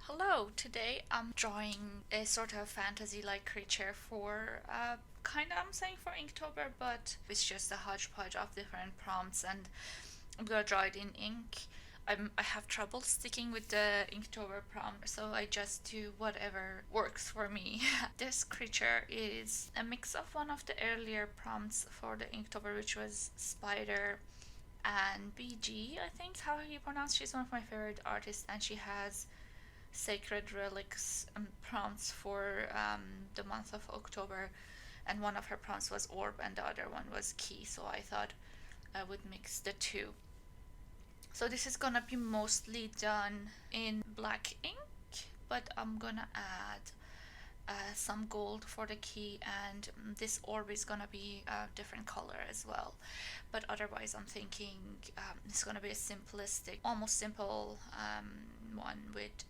Hello, today I'm drawing a sort of fantasy-like creature for I'm saying for Inktober, but it's just a hodgepodge of different prompts and I'm gonna draw it in ink. I have trouble sticking with the Inktober prompt, so I just do whatever works for me. This creature is a mix of one of the earlier prompts for the Inktober, which was Spider and BG, I think how you pronounce. She's one of my favorite artists, and she has sacred relics prompts for the month of October, and one of her prompts was orb and the other one was key, so I thought I would mix the two. So this is gonna be mostly done in black ink, but I'm gonna add some gold for the key, and this orb is gonna be a different color as well. But otherwise, I'm thinking it's gonna be a simplistic, almost simple one with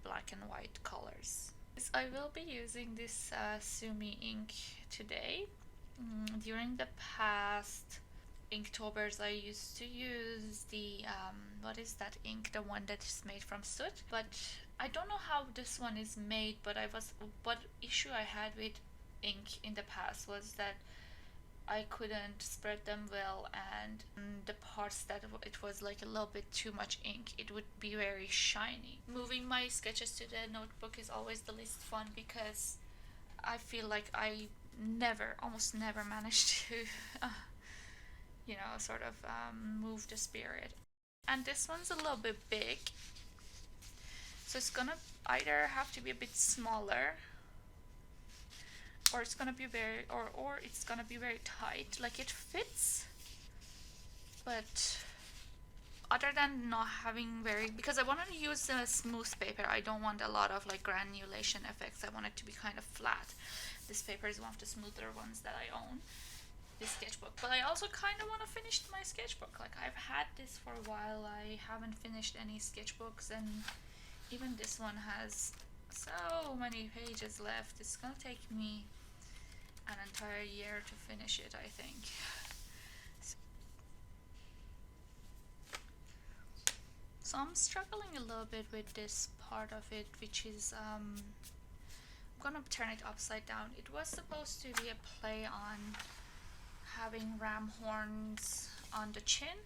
black and white colors. I will be using this Sumi ink today. During the past Inktober's, I used to use the what is that ink? The one that is made from soot. But I don't know how this one is made. But what issue I had with ink in the past was that I couldn't spread them well, and the parts that it was like a little bit too much ink, it would be very shiny. Moving my sketches to the notebook is always the least fun because I feel like I almost never manage to, sort of move the spirit. And this one's a little bit big, so it's gonna either have to be a bit smaller or it's gonna be very tight. Like it fits, but other than not having because I wanted to use a smooth paper, I don't want a lot of like granulation effects. I want it to be kind of flat. This paper is one of the smoother ones that I own, this sketchbook. But I also kind of want to finish my sketchbook. Like I've had this for a while. I haven't finished any sketchbooks, and even this one has so many pages left. It's gonna take me an entire year to finish it, I think. So I'm struggling a little bit with this part of it, which is I'm gonna turn it upside down. It was supposed to be a play on having ram horns on the chin,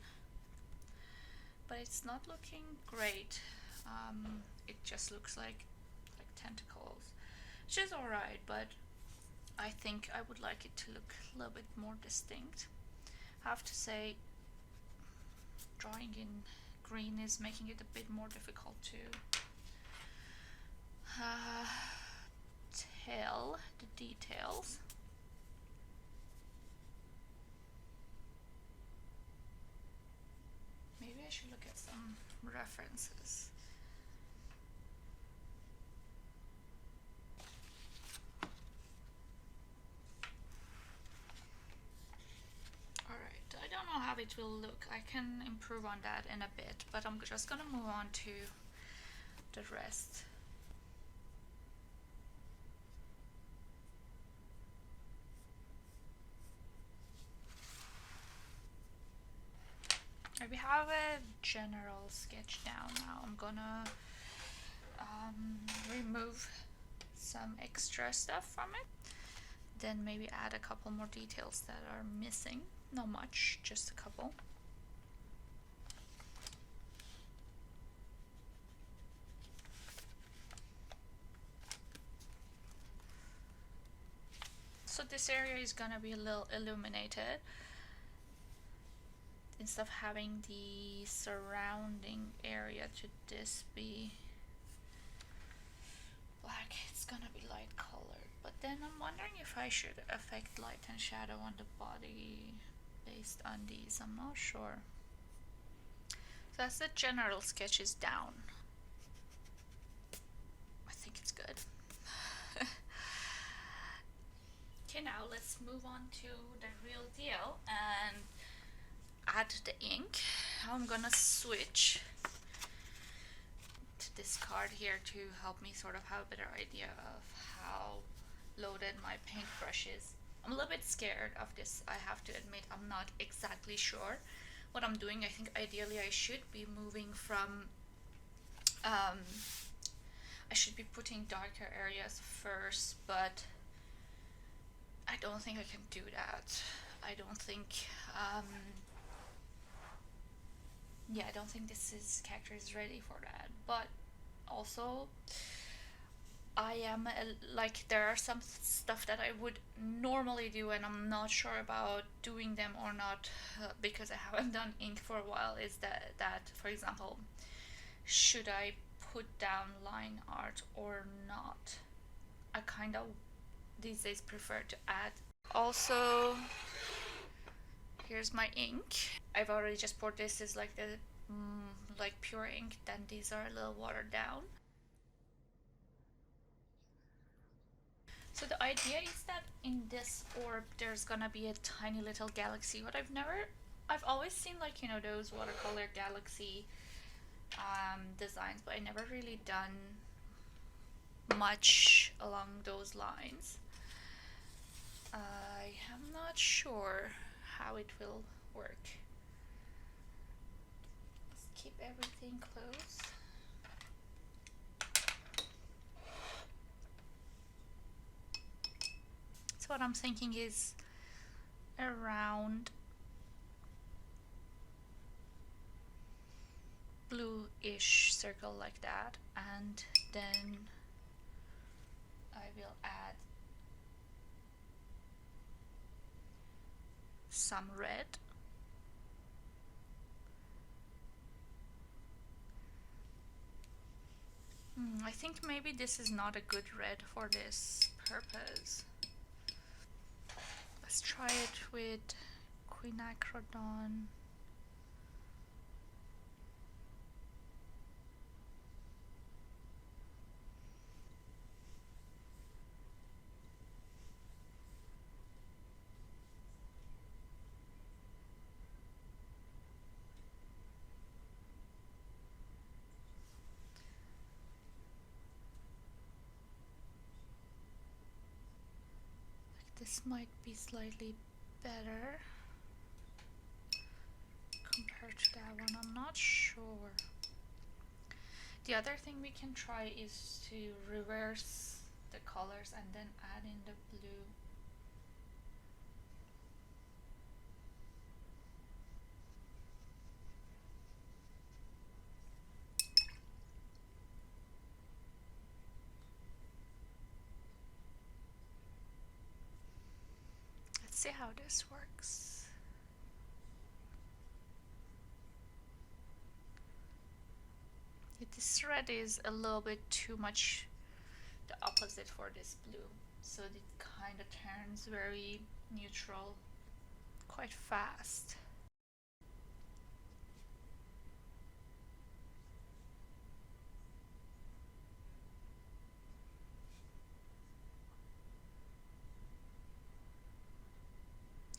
but it's not looking great. It just looks like tentacles, which is alright, but I think I would like it to look a little bit more distinct. I have to say, drawing in green is making it a bit more difficult to tell the details. Maybe I should look at some references. Alright, I don't know how it will look. I can improve on that in a bit, but I'm just gonna move on to the rest. We have a general sketch down now. I'm gonna remove some extra stuff from it, then maybe add a couple more details that are missing. Not much, just a couple. So this area is gonna be a little illuminated. Instead of having the surrounding area to this be black, it's gonna be light colored. But then I'm wondering if I should affect light and shadow on the body based on these. I'm not sure. So as the general sketch is down, I think it's good. Okay, now let's move on to the real deal and add the ink. I'm gonna switch to this card here to help me sort of have a better idea of how loaded my paintbrush is. I'm a little bit scared of this, I have to admit. I'm not exactly sure what I'm doing. I think ideally I should be moving from Um, I should be putting darker areas first, but I don't think I can do that. I don't think, um, yeah, I don't think character is ready for that. But also, I am like there are some stuff that I would normally do, and I'm not sure about doing them or not because I haven't done ink for a while. Is that for example, should I put down line art or not? I kind of these days prefer to add. Also, here's my ink. I've already just poured this. Is like the like pure ink. Then these are a little watered down. So the idea is that in this orb there's gonna be a tiny little galaxy. I've always seen like those watercolor galaxy designs, but I never really done much along those lines. I am not sure how it will work. Let's keep everything close. So what I'm thinking is around blue-ish circle like that, and then I will add some red. I think maybe this is not a good red for this purpose. Let's try it with quinacridone. This might be slightly better compared to that one. I'm not sure. The other thing we can try is to reverse the colors and then add in the blue. Let's see how this works. This red is a little bit too much the opposite for this blue, so it kind of turns very neutral quite fast.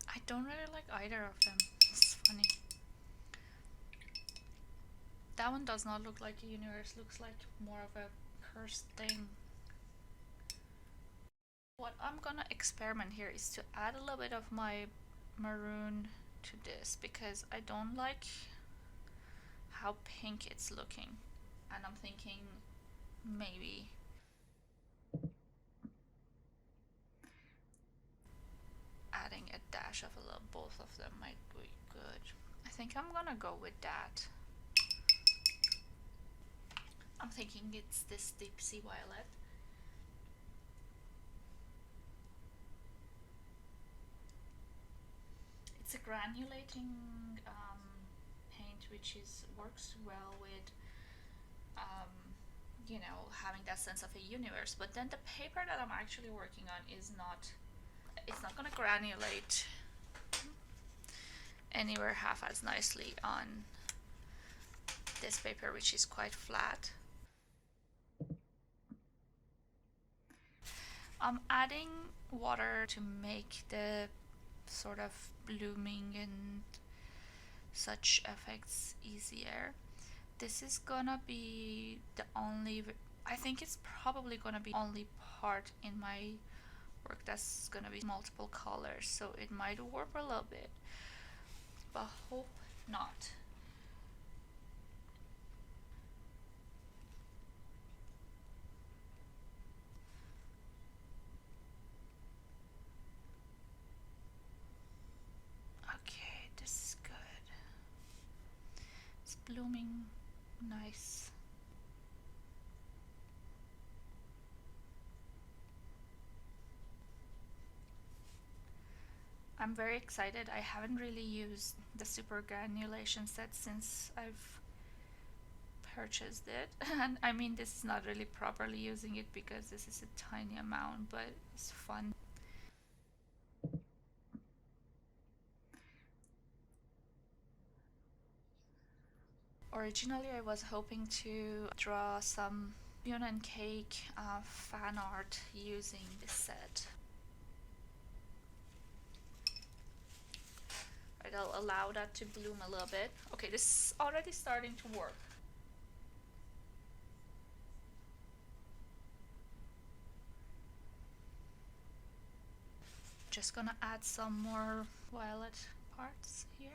I don't really like either of them. It's funny. That one does not look like a universe, looks like more of a cursed thing. What I'm gonna experiment here is to add a little bit of my maroon to this because I don't like how pink it's looking, and I'm thinking maybe adding a dash of a little, both of them might be good. I think I'm gonna go with that. I'm thinking it's this deep sea violet. It's a granulating paint which works well with having that sense of a universe, but then the paper that I'm actually working on is not, it's not gonna granulate anywhere half as nicely on this paper, which is quite flat. I'm adding water to make the sort of blooming and such effects easier. This is gonna be the only, I think it's probably gonna be the only part in my work that's gonna be multiple colors, so it might warp a little bit, but hope not. blooming nice. I'm very excited. I haven't really used the super granulation set since I've purchased it. And I mean, this is not really properly using it because this is a tiny amount, but it's fun. Originally, I was hoping to draw some Fiona and Cake fan art using this set. Right, I'll allow that to bloom a little bit. Okay, this is already starting to work. Just gonna add some more violet parts here.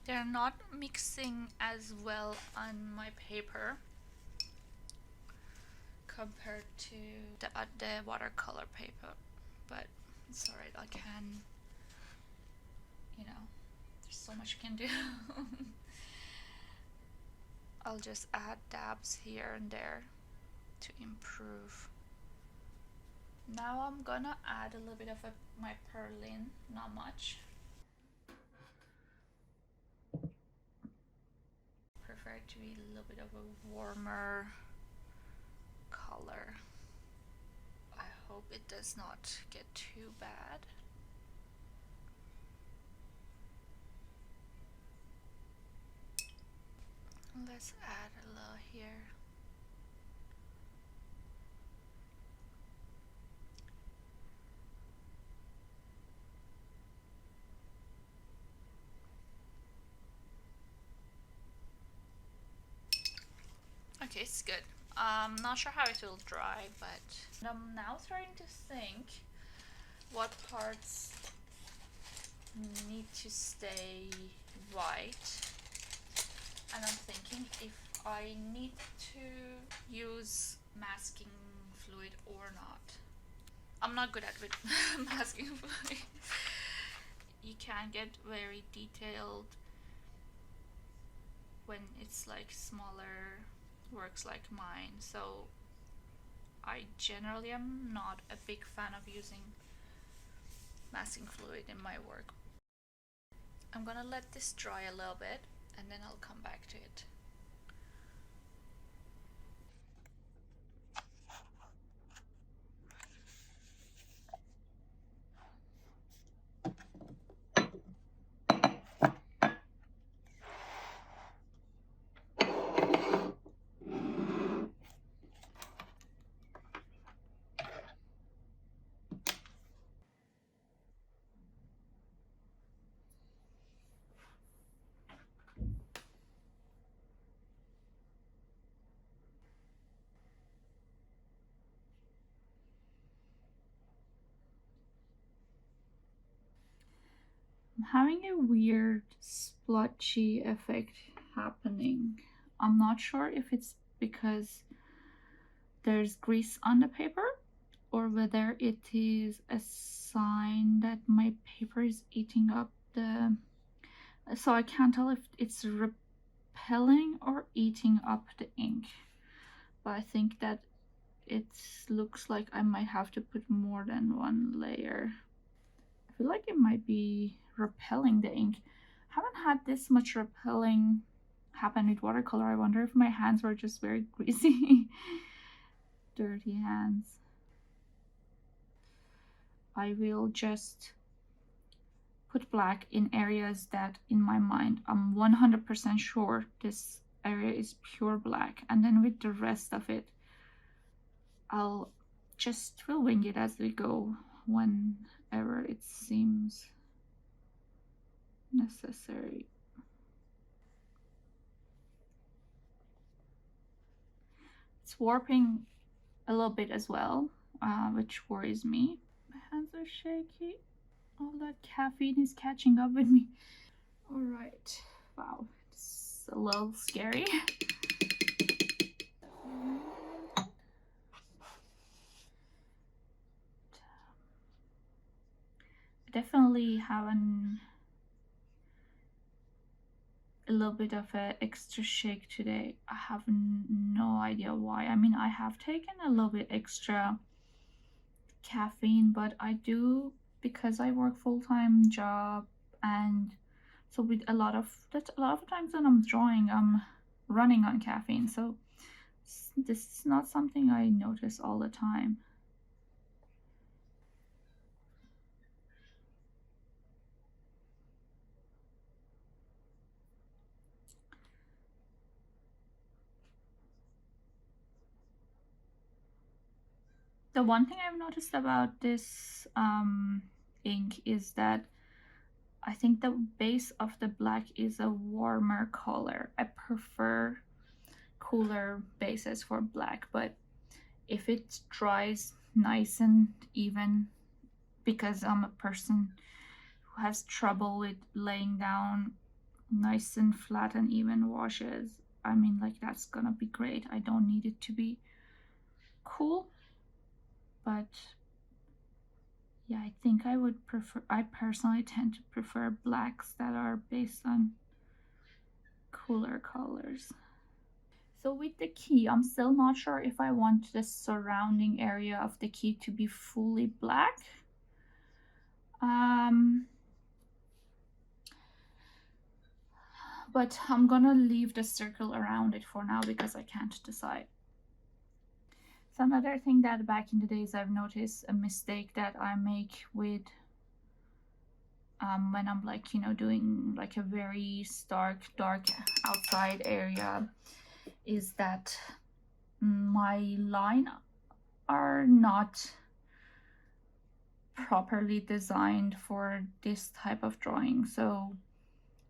They're not mixing as well on my paper compared to the watercolor paper, but it's alright. I can, you know, there's so much you can do. I'll just add dabs here and there to improve. Now I'm gonna add a little bit of my perlin, not much. Prefer it to be a little bit of a warmer color. I hope it does not get too bad. Let's add a little here. Okay, it's good. I'm not sure how it will dry, but I'm now starting to think what parts need to stay white. And I'm thinking if I need to use masking fluid or not. I'm not good at with masking fluid. You can get very detailed when it's like smaller works like mine, so I generally am not a big fan of using masking fluid in my work. I'm gonna let this dry a little bit and then I'll come back to it. I'm having a weird splotchy effect happening. I'm not sure if it's because there's grease on the paper or whether it is a sign that my paper is eating up the, so I can't tell if it's repelling or eating up the ink, but I think that it looks like I might have to put more than one layer. I feel like it might be repelling the ink. I haven't had this much repelling happen with watercolor. I wonder if my hands were just very greasy. Dirty hands. I will just put black in areas that in my mind I'm 100% sure this area is pure black, and then with the rest of it I'll just will wing it as we go whenever it seems necessary. It's warping a little bit as well, which worries me. My hands hands are shaky. All that caffeine is catching up with me. Alright. Wow. It's a little scary. I definitely have a little bit of an extra shake today. I have no idea why. I mean, I have taken a little bit extra caffeine, but I do because I work full-time job, and so with a lot of times when I'm drawing, I'm running on caffeine. So this is not something I notice all the time. The one thing I've noticed about this ink is that I think the base of the black is a warmer color. I prefer cooler bases for black, but if it dries nice and even, because I'm a person who has trouble with laying down nice and flat and even washes, I mean, like, that's gonna be great. I don't need it to be cool, but yeah, I think I personally tend to prefer blacks that are based on cooler colors. So with the key, I'm still not sure if I want the surrounding area of the key to be fully black. But I'm gonna leave the circle around it for now because I can't decide. So another thing that back in the days I've noticed a mistake that I make with when I'm, like, doing like a very dark outside area, is that my line are not properly designed for this type of drawing. So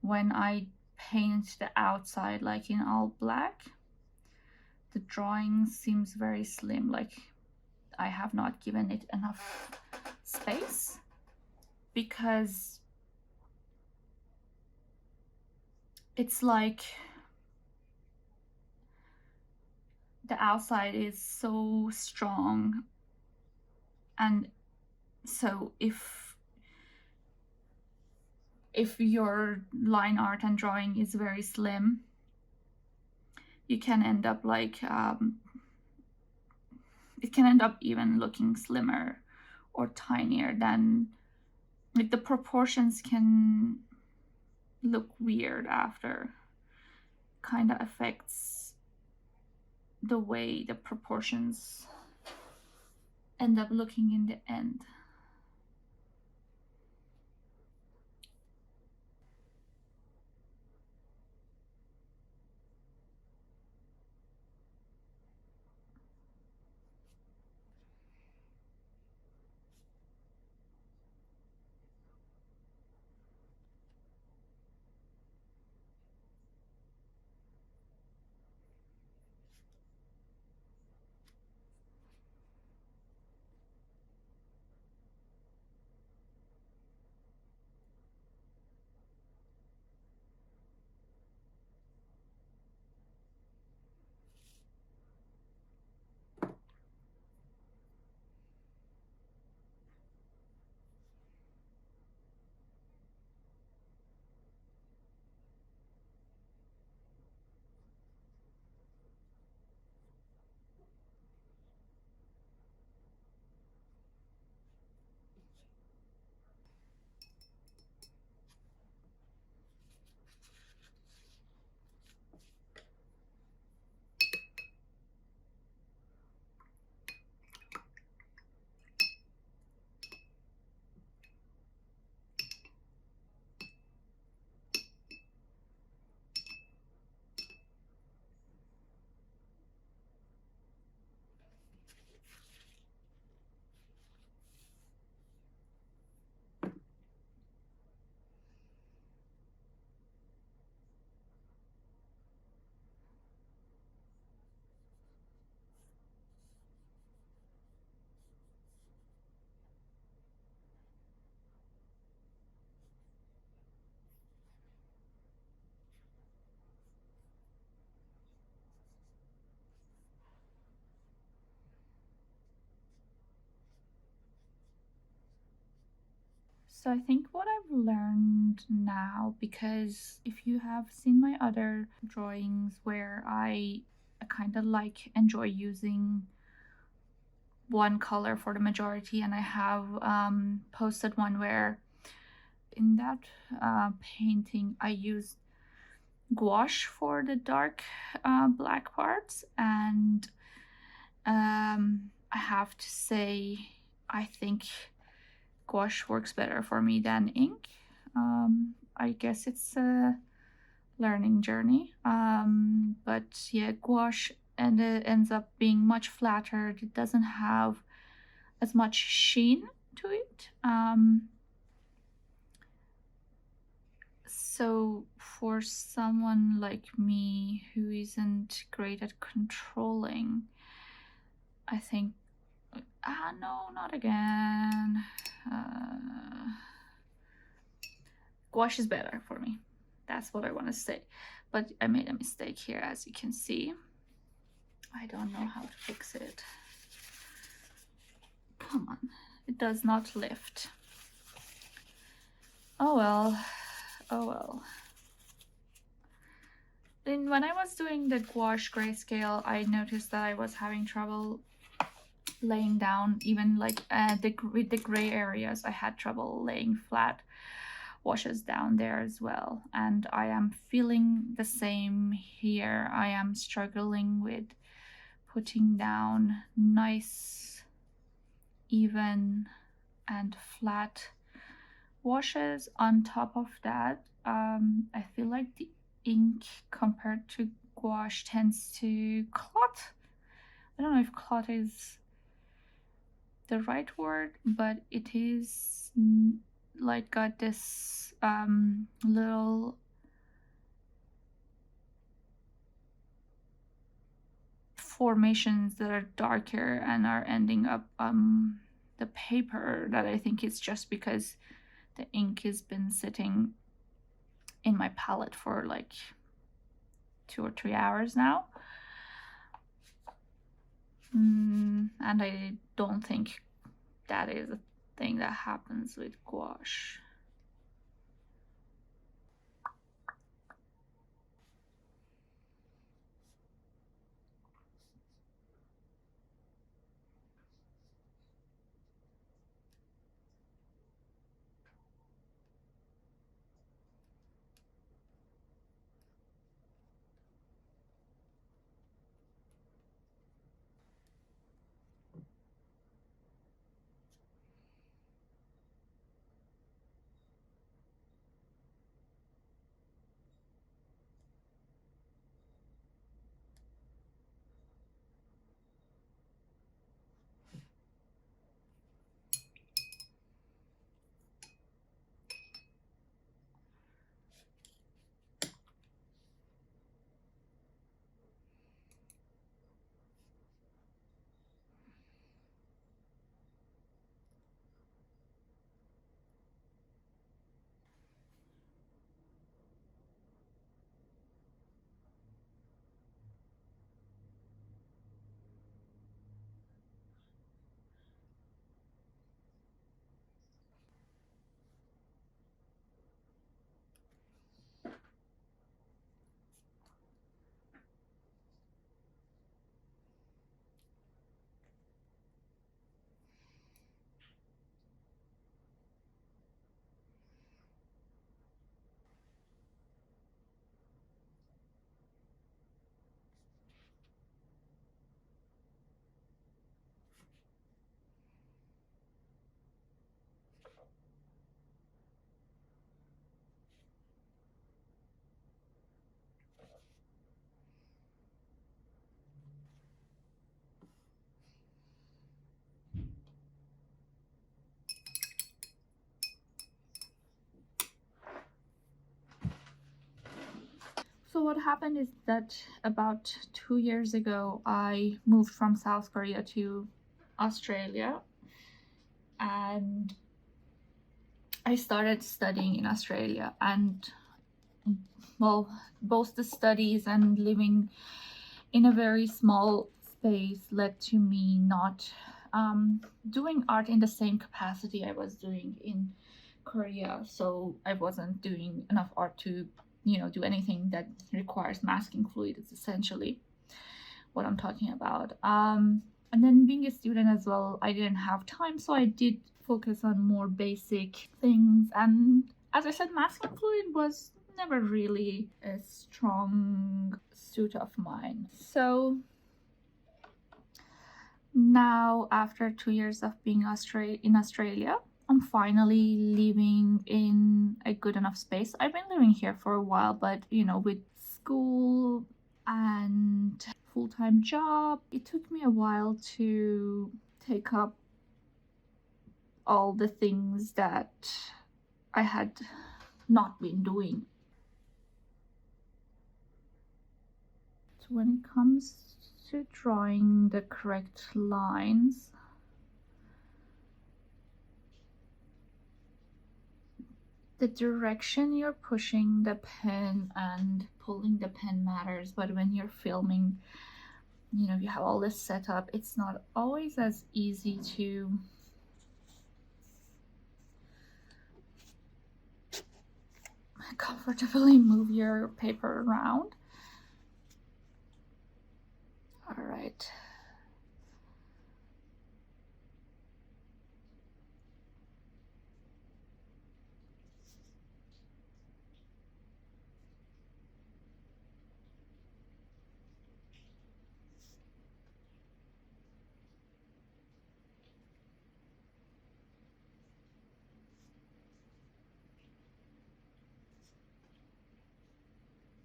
when I paint the outside like in all black, the drawing seems very slim, like I have not given it enough space, because it's like the outside is so strong, and so if your line art and drawing is very slim, you can end up like it can end up even looking slimmer or tinier than, like, the proportions can look weird after. Kind of affects the way the proportions end up looking in the end. So I think what I've learned now, because if you have seen my other drawings where I kind of like enjoy using one color for the majority, and I have posted one where in that painting I used gouache for the dark black parts, and I have to say I think gouache works better for me than ink. I guess it's a learning journey, but yeah, gouache and it ends up being much flatter. It doesn't have as much sheen to it. So for someone like me who isn't great at controlling, I think no, not again. Gouache is better for me. That's what I want to say. But I made a mistake here, as you can see. I don't know how to fix it. Come on, it does not lift. Oh well, oh well. Then when I was doing the gouache grayscale, I noticed that I was having trouble laying down, even like with the gray areas. I had trouble laying flat washes down there as well, and I am feeling the same here. I am struggling with putting down nice, even, and flat washes. On top of that, I feel like the ink compared to gouache tends to clot. I don't know if clot is the right word, but it is like got this little formations that are darker and are ending up the paper, that I think is just because the ink has been sitting in my palette for like 2 or 3 hours now. And I don't think that is a thing that happens with gouache. So what happened is that about 2 years ago, I moved from South Korea to Australia, and I started studying in Australia. And well, both the studies and living in a very small space led to me not doing art in the same capacity I was doing in Korea, so I wasn't doing enough art to, do anything that requires masking fluid. It's essentially what I'm talking about. And then being a student as well, I didn't have time, so I did focus on more basic things. And as I said, masking fluid was never really a strong suit of mine. So now, after 2 years of being in Australia, I'm finally living in a good enough space. I've been living here for a while, but with school and full-time job, it took me a while to take up all the things that I had not been doing. So when it comes to drawing the correct lines, the direction you're pushing the pen and pulling the pen matters, but when you're filming, you have all this setup, it's not always as easy to comfortably move your paper around. All right.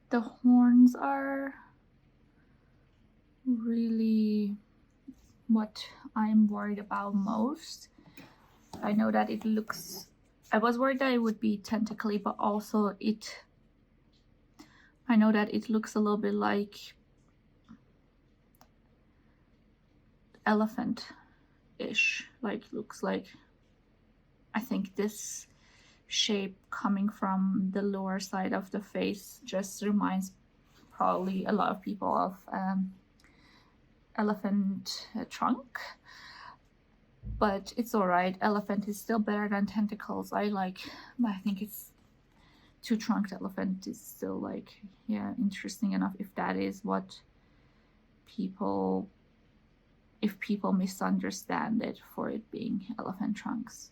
The horns are really what I'm worried about most. I know that it looks, I was worried that it would be tentacly, but also I know that it looks a little bit like elephant-ish, like looks like, I think this shape coming from the lower side of the face just reminds probably a lot of people of elephant trunk, but it's all right. Elephant is still better than tentacles. I think it's two-trunked elephant is still like, yeah, interesting enough if that is what people, if people misunderstand it for it being elephant trunks.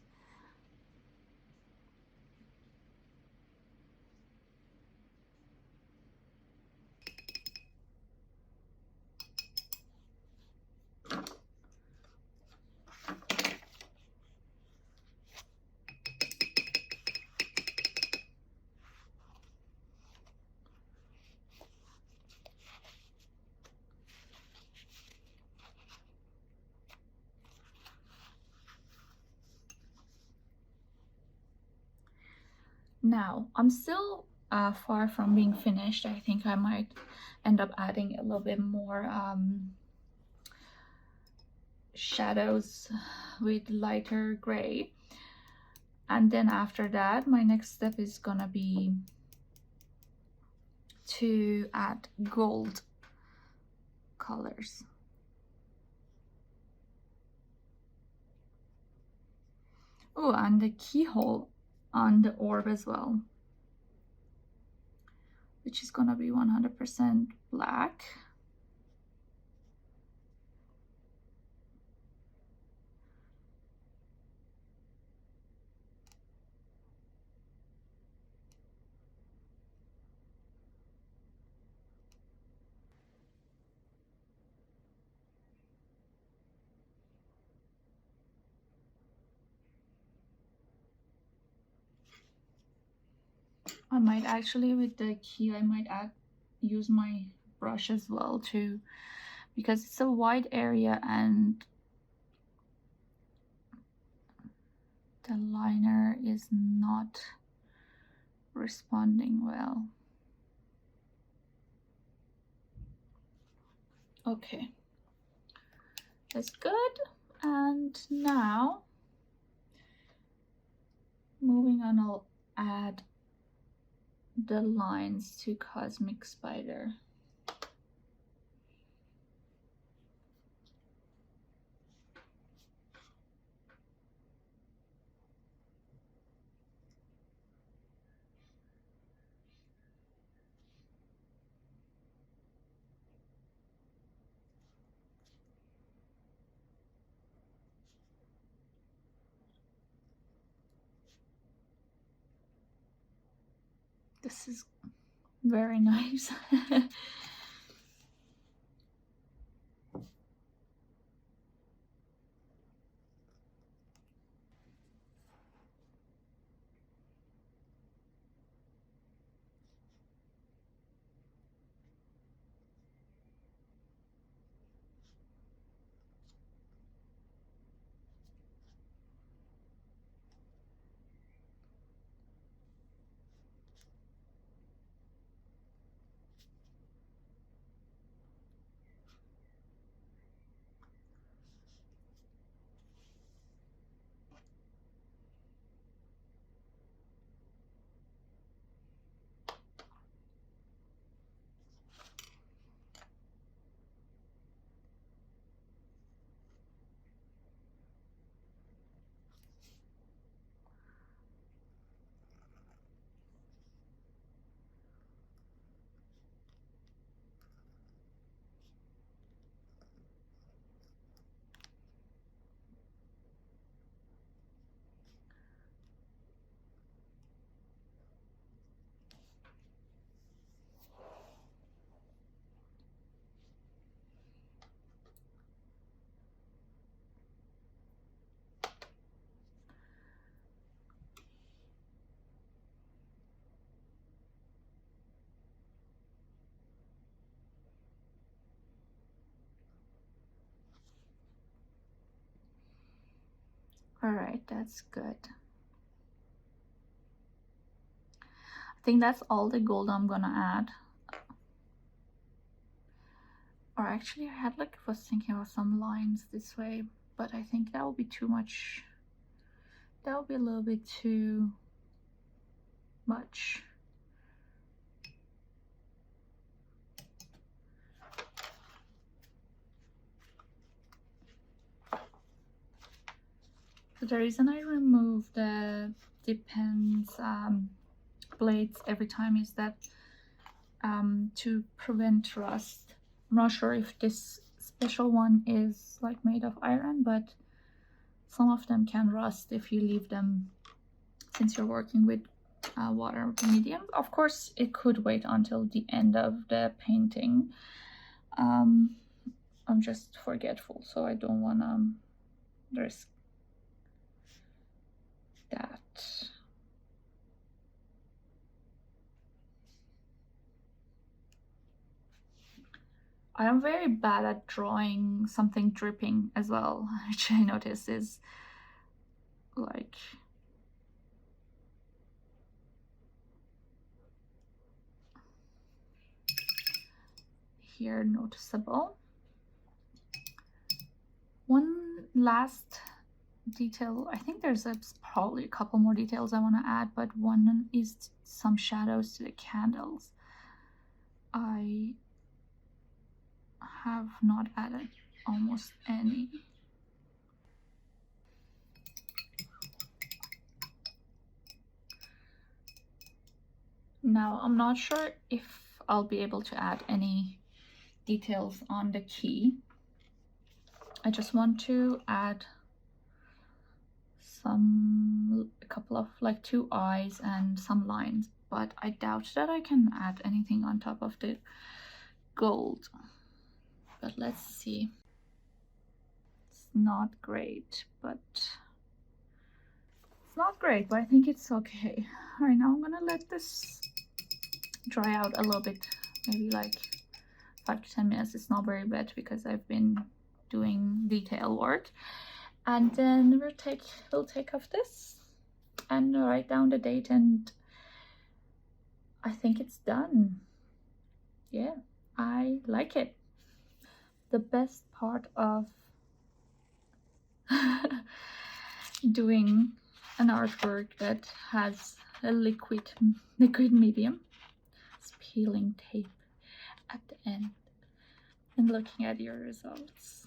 Now, I'm still far from being finished. I think I might end up adding a little bit more shadows with lighter gray. And then after that, my next step is gonna be to add gold colors. Oh, and the keyhole on the orb as well, which is gonna be 100% black. I might actually, with the key, I might use my brush as well too, because it's a wide area and the liner is not responding well. Okay, that's good. And now, moving on, I'll add the lines to Cosmic Spider. This is very nice. All right, that's good. I think that's all the gold I'm gonna add. Or actually, I was thinking of some lines this way, but I think that would be too much. That would be a little bit too much. So the reason I remove the Depends blades every time is that to prevent rust. I'm not sure if this special one is like made of iron, but some of them can rust if you leave them, since you're working with water medium. Of course, it could wait until the end of the painting. I'm just forgetful, so I don't want to risk that. I am very bad at drawing something dripping as well, which I notice is like here noticeable. One last detail, I think there's probably a couple more details I want to add, but one is some shadows to the candles. I have not added almost any. Now, I'm not sure if I'll be able to add any details on the key. I just want to add a couple of like 2 eyes and some lines, but I doubt that I can add anything on top of the gold. But let's see. It's not great, but I think it's okay. All right, now I'm gonna let this dry out a little bit, maybe like 5 to 10 minutes. It's not very wet because I've been doing detail work. And then we'll take off this and write down the date, and I think it's done. Yeah, I like it. The best part of doing an artwork that has a liquid medium is peeling tape at the end and looking at your results.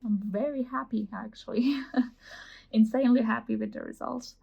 I'm very happy actually, insanely happy with the results.